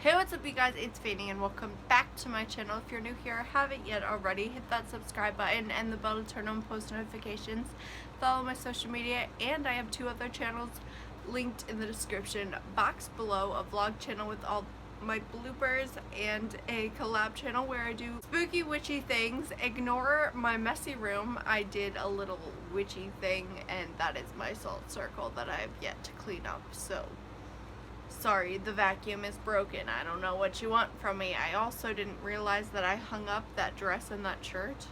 Hey, what's up you guys, it's Fanny and welcome back to my channel. If you're new here or haven't yet already, hit that subscribe button and the bell to turn on post notifications. Follow my social media, and I have two other channels linked in the description box below. A vlog channel with all my bloopers and a collab channel where I do spooky witchy things. Ignore my messy room. I did a little witchy thing and that is my salt circle that I have yet to clean up, so sorry, the vacuum is broken. I don't know what you want from me. I also didn't realize that I hung up that dress and that shirt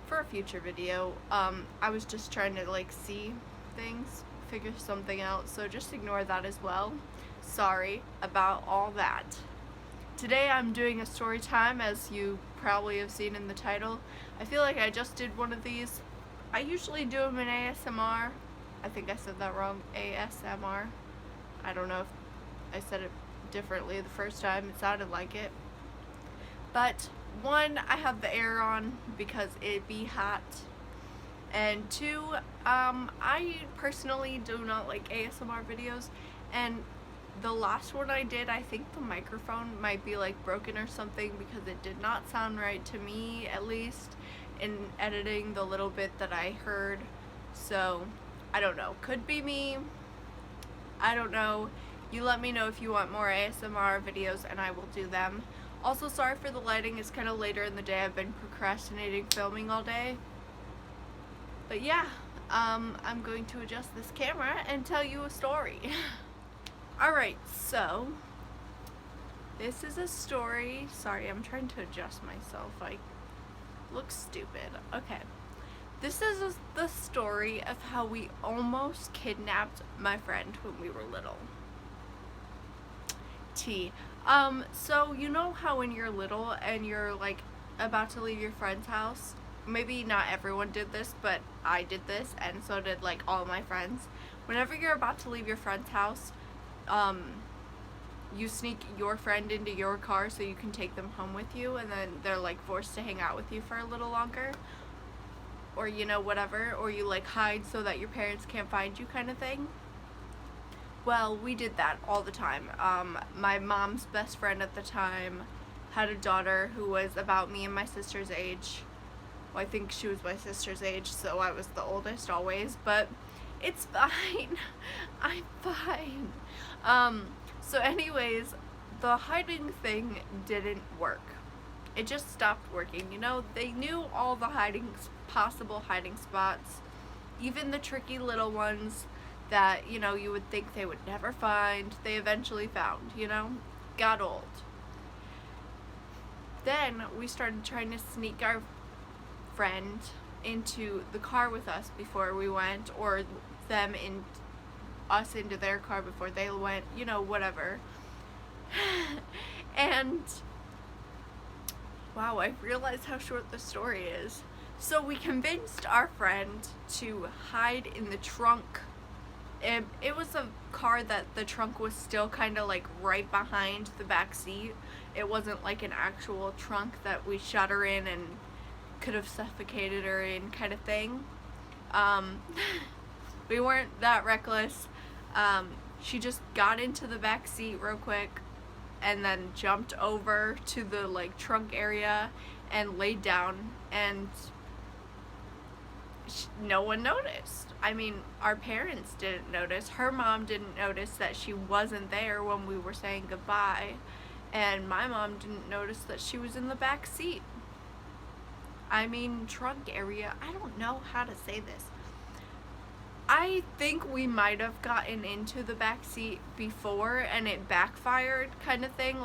for a future video. I was just trying to see things, figure something out, so just ignore that as well. Sorry about all that. Today I'm doing a story time, as you probably have seen in the title. I feel like I just did one of these. I usually do them in ASMR. I think I said that wrong. ASMR. I don't know if I said it differently the first time. It sounded like it. But one, I have the air on because it be hot. And two, I personally do not like ASMR videos. And the last one I did, I think the microphone might be broken or something because it did not sound right to me, at least in editing the little bit that I heard. So I don't know. Could be me. I don't know. You let me know if you want more ASMR videos and I will do them. Also, sorry for the lighting. It's kind of later in the day. I've been procrastinating filming all day. But yeah, I'm going to adjust this camera and tell you a story. Alright, so this is a story. Sorry, I'm trying to adjust myself. I look stupid. Okay. This is the story of how we almost kidnapped my friend when we were little. So you know how when you're little and you're about to leave your friend's house, maybe not everyone did this, but I did this, and so did all my friends. Whenever you're about to leave your friend's house, you sneak your friend into your car so you can take them home with you, and then they're forced to hang out with you for a little longer. Or whatever, or you hide so that your parents can't find you, kind of thing. Well, we did that all the time. My mom's best friend at the time had a daughter who was about me and my sister's age. Well, I think she was my sister's age, so I was the oldest always, but it's fine. I'm fine. So anyways, the hiding thing didn't work. It just stopped working. They knew all the possible hiding spots, even the tricky little ones that you would think they would never find, they eventually found. Got old. Then we started trying to sneak our friend into the car with us before we went, or them in us into their car before they went, whatever. And wow, I realized how short the story is. So we convinced our friend to hide in the trunk. It was a car that the trunk was still kind of right behind the back seat. It wasn't an actual trunk that we shut her in and could have suffocated her in, kind of thing. We weren't that reckless. She just got into the back seat real quick and then jumped over to the trunk area and laid down, and no one noticed. I mean, our parents didn't notice. Her mom didn't notice that she wasn't there when we were saying goodbye, and my mom didn't notice that she was in the back seat. I mean, trunk area. I don't know how to say this. I think we might have gotten into the back seat before and it backfired, kind of thing.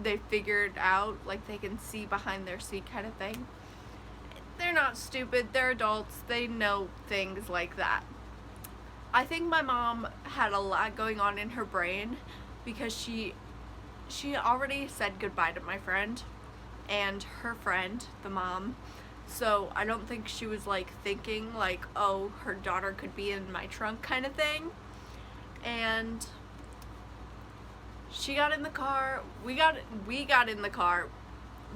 They figured out they can see behind their seat, kind of thing. They're not stupid, they're adults, they know things like that. I think my mom had a lot going on in her brain because she already said goodbye to my friend and her friend, the mom. So I don't think she was thinking oh, her daughter could be in my trunk, kind of thing. And she got in the car, we got in the car,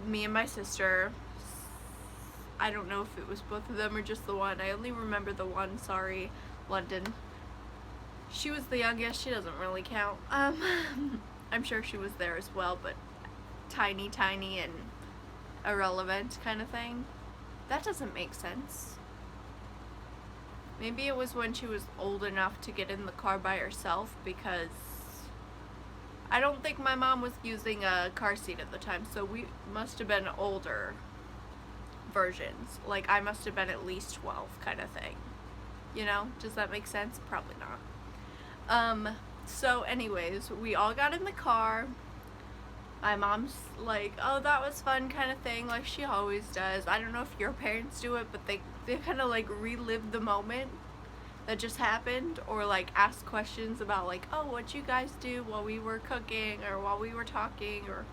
me and my sister. I don't know if it was both of them or just the one. I only remember the one, sorry, London. She was the youngest, she doesn't really count. I'm sure she was there as well, but tiny and irrelevant kind of thing. That doesn't make sense. Maybe it was when she was old enough to get in the car by herself, because I don't think my mom was using a car seat at the time, so we must have been older versions. Like, I must have been at least 12 kind of thing. You know? Does that make sense? Probably not. So anyways, we all got in the car. My mom's like, oh, that was fun kind of thing, like she always does. I don't know if your parents do it, but they kind of like relive the moment that just happened, or like ask questions about like, oh, what'd you guys do while we were cooking, or while we were talking, or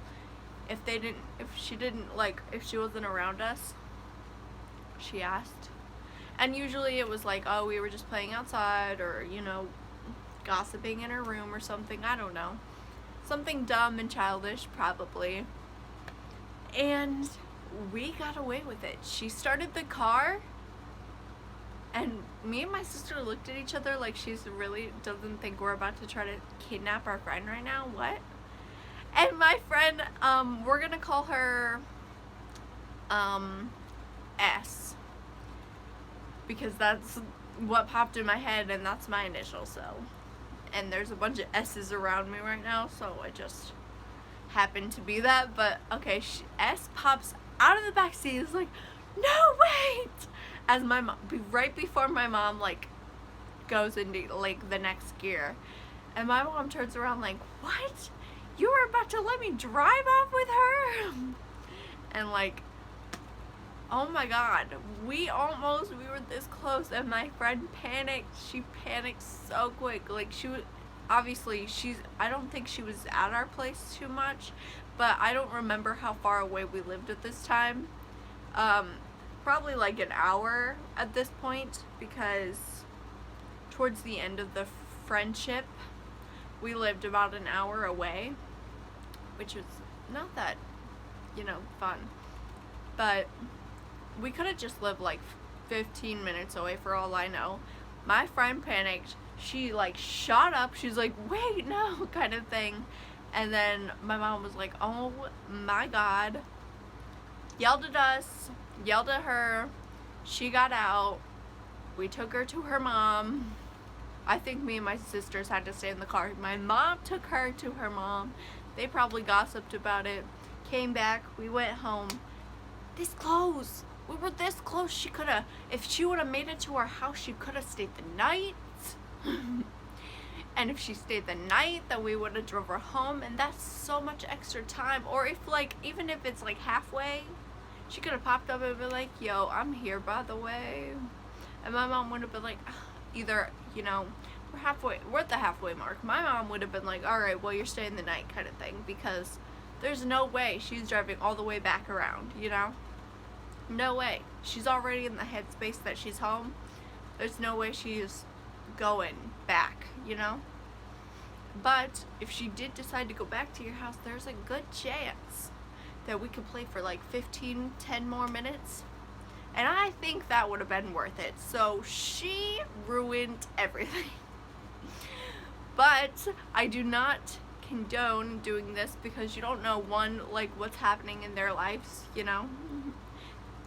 if she wasn't around us, she asked. And usually it was like, oh, we were just playing outside, or, you know, gossiping in her room or something, I don't know. Something dumb and childish, probably. And we got away with it. She started the car, and me and my sister looked at each other like she's really doesn't think we're about to try to kidnap our friend right now. What? And my friend, we're gonna call her S, because that's what popped in my head, and that's my initial, so. And there's a bunch of S's around me right now, so I just happened to be that. But okay, S pops out of the back seat, is like, no, wait, as my mom, right before my mom like goes into like the next gear, and my mom turns around like, what, you were about to let me drive off with her? And like, oh my god, we were this close, and my friend panicked. She panicked so quick. Like, she was, obviously, I don't think she was at our place too much, but I don't remember how far away we lived at this time. Probably like an hour at this point, because towards the end of the friendship, we lived about an hour away, which was not that, you know, fun. But we could have just lived like 15 minutes away for all I know. My friend panicked. She like shot up. She's like, wait, no, kind of thing. And then my mom was like, oh my god. Yelled at us, yelled at her. She got out. We took her to her mom. I think me and my sisters had to stay in the car. My mom took her to her mom. They probably gossiped about it. Came back. We went home. This close. We were this close. She could have, if she would have made it to our house, she could have stayed the night. And if she stayed the night, then we would have drove her home, and that's so much extra time. Or if like, even if it's like halfway, she could have popped up and been like, yo, I'm here by the way. And my mom would have been like, either, you know, we're at the halfway mark. My mom would have been like, all right, well, you're staying the night kind of thing, because there's no way she's driving all the way back around, you know? No way. She's already in the headspace that she's home. There's no way she's going back, you know? But if she did decide to go back to your house, there's a good chance that we could play for like 10 more minutes. And I think that would have been worth it. So she ruined everything. But I do not condone doing this, because you don't know, one, like what's happening in their lives, you know?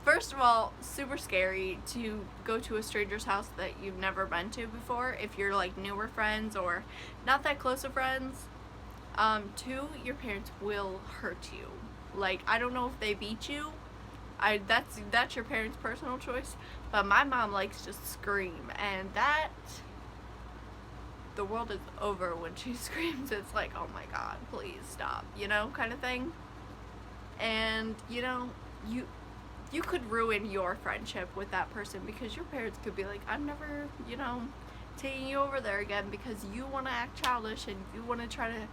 First of all, super scary to go to a stranger's house that you've never been to before, if you're like newer friends or not that close of friends. Two, your parents will hurt you. Like, I don't know if they beat you. That's your parents' personal choice, but my mom likes to scream, and that, the world is over when she screams. It's like, oh my god, please stop, you know, kind of thing. And, you know, you could ruin your friendship with that person, because your parents could be like, I'm never, you know, taking you over there again, because you want to act childish and you want to try to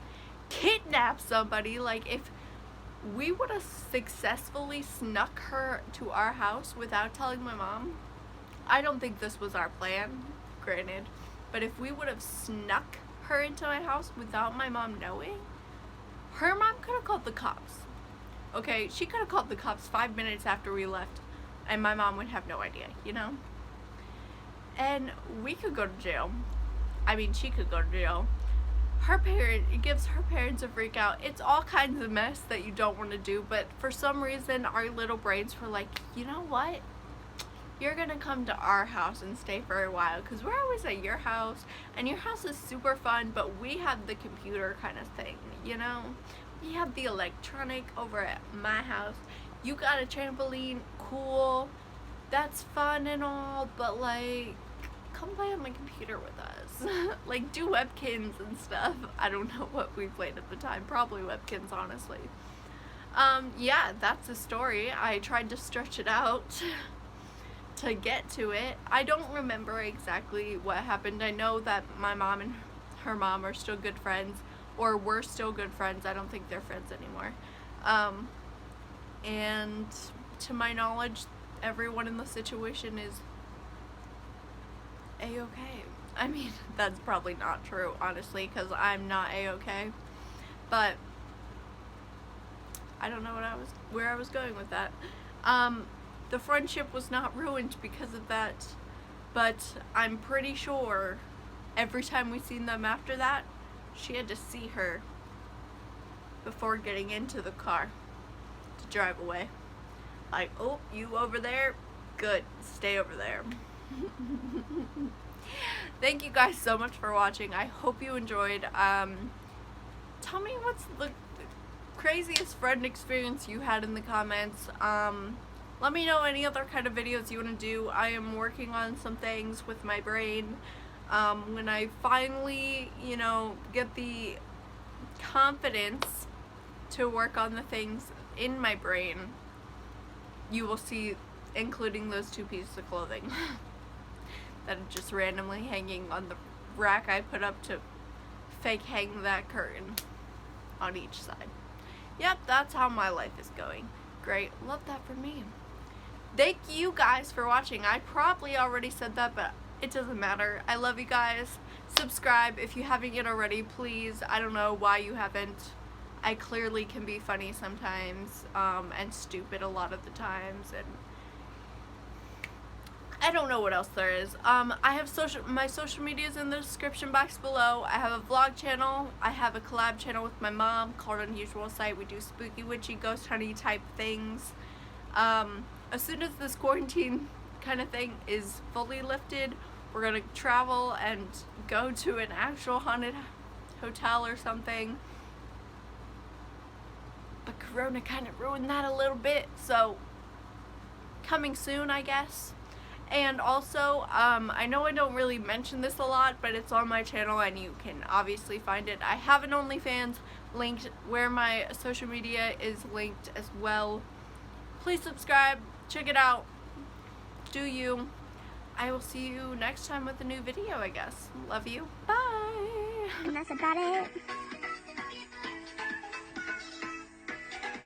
kidnap somebody. Like, if we would have successfully snuck her to our house without telling my mom, I don't think this was our plan, granted, but if we would have snuck her into my house without my mom knowing, her mom could have called the cops. Okay, she could have called the cops 5 minutes after we left, and my mom would have no idea, you know? And we could go to jail. I mean, she could go to jail. it gives her parents a freak out. It's all kinds of mess that you don't want to do, but for some reason our little brains were like, you know what? You're gonna come to our house and stay for a while, because we're always at your house, and your house is super fun, but we have the computer kind of thing, you know? We have the electronic over at my house. You got a trampoline, cool, that's fun and all, but like, come play on my computer with us. Like, do Webkinz and stuff. I don't know what we played at the time, probably Webkinz, honestly. Yeah, that's the story. I tried to stretch it out to get to it. I don't remember exactly what happened. I know that my mom and her mom are still good friends, or were still good friends. I don't think they're friends anymore. And to my knowledge, everyone in the situation is a-okay. I mean, that's probably not true, honestly, because I'm not a-okay. But I don't know where I was going with that. The friendship was not ruined because of that, but I'm pretty sure every time we seen them after that, she had to see her before getting into the car to drive away. Like, oh, you over there? Good, stay over there. Thank you guys so much for watching. I hope you enjoyed. Tell me what's the craziest friend experience you had in the comments. Let me know any other kind of videos you want to do. I am working on some things with my brain. When I finally, you know, get the confidence to work on the things in my brain, you will see, including those 2 pieces of clothing that are just randomly hanging on the rack I put up to fake hang that curtain on each side. Yep, that's how my life is going. Great, love that for me. Thank you guys for watching. I probably already said that, but it doesn't matter. I love you guys. Subscribe if you haven't yet already, please. I don't know why you haven't. I clearly can be funny sometimes, and stupid a lot of the times, and I don't know what else there is. I have my social media is in the description box below. I have a vlog channel. I have a collab channel with my mom called Unusual Sight. We do spooky, witchy, ghost hunty type things. As soon as this quarantine kind of thing is fully lifted, we're gonna travel and go to an actual haunted hotel or something. But Corona kind of ruined that a little bit, so coming soon, I guess. And also, I know I don't really mention this a lot, but it's on my channel and you can obviously find it. I have an OnlyFans linked where my social media is linked as well. Please subscribe, check it out, do you. I will see you next time with a new video, I guess. Love you, bye. And that's about it.